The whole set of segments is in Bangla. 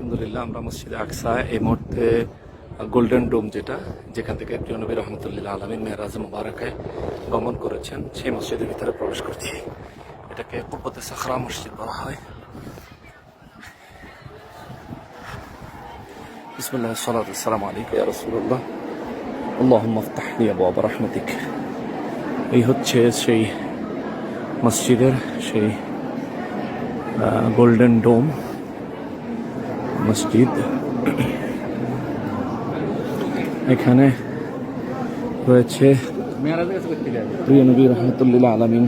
আলহামদুলিল্লাহ আমরা মসজিদে আকসা এই মুহূর্তে গোল্ডেন ডোম যেখান থেকে প্রিয় নবী রহমতুল্লাহ আলামিন মেরাজ মুবারাকায় গমন করেছেন সেই মসজিদের ভিতরে প্রবেশ করছি। এটাকে কুব্বতে সাখরা মসজিদ বলা হয়। বিসমিল্লাহ সালাতু ওয়াসসালামু আলাইকা ইয়া রাসূলুল্লাহ আল্লাহুম্মা ইফতাহ লি আবওয়াব রাহমাতিক। এই হচ্ছে সেই মসজিদের সেই গোল্ডেন ডোম মসজিদ। এখানে রয়েছে প্রিয় নবী রহমতুল্লাহ আলামিন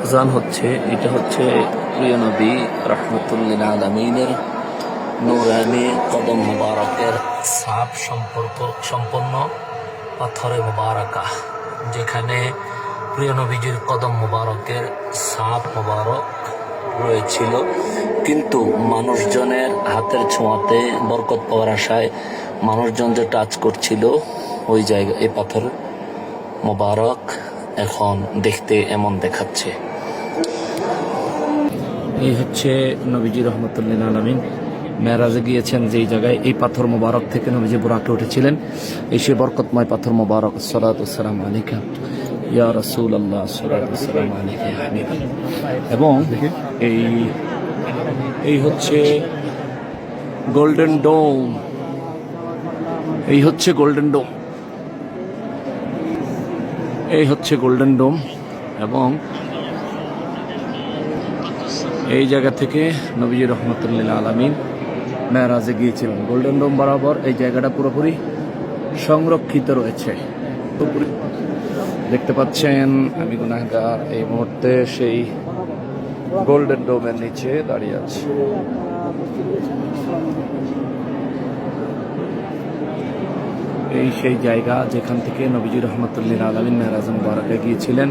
আযান হচ্ছে। এটা হচ্ছে প্রিয় নবী রহমতুল্লাহ আলামিনের নূরানি কদম মুবারকের ছাপ সম্পন্ন পাথরে মুবারাকা, যেখানে প্রিয় নবীজির কদম মুবারকের ছাপ মুবারক রয়েছিল, কিন্তু মানুষজনের হাতের ছোঁয়াতে বরকত পাওয়ার আশায় মানুষজন যে টাচ করছিল ওই জায়গা, এই পাথর মুবারক এখন দেখতে এমন দেখাচ্ছে। এই হচ্ছে নবীজি রহমতুল্লাহ আলামিন মেরাজে গিয়েছেন যেই জায়গায়, এই পাথর মোবারক থেকে নবীজি বুরাকে উঠেছিলেন। এই সে বরকতময় পাথর মোবারক। আসসালাতু ওয়াসসালামু আলাইকা ইয়া রাসূলুল্লাহ, আসসালাতু ওয়াসসালামু আলাইকা ইয়া হাবিবাল্লাহ। এবং এই হচ্ছে গোল্ডেন ডোম। এই হচ্ছে গোল্ডেন ডোম। এই হচ্ছে গোল্ডেন ডোম। এবং এই জায়গা থেকে নবীজি রহমতুল্লাহ আলামিন মেরাজে গিয়েছিলেন। গোল্ডেন ডোম বরাবর এই জায়গাটা পুরোপুরি সংরক্ষিত রয়েছে। দেখতে পাচ্ছেন আমি গুনাহগার এই মুহূর্তে সেই গোল্ডেন ডোমের নিচে দাঁড়িয়ে আছি। এই সেই জায়গা যেখান থেকে নবীজি রহমতুল্লাহ আলামিন মেরাজ মুবারকে গিয়েছিলেন।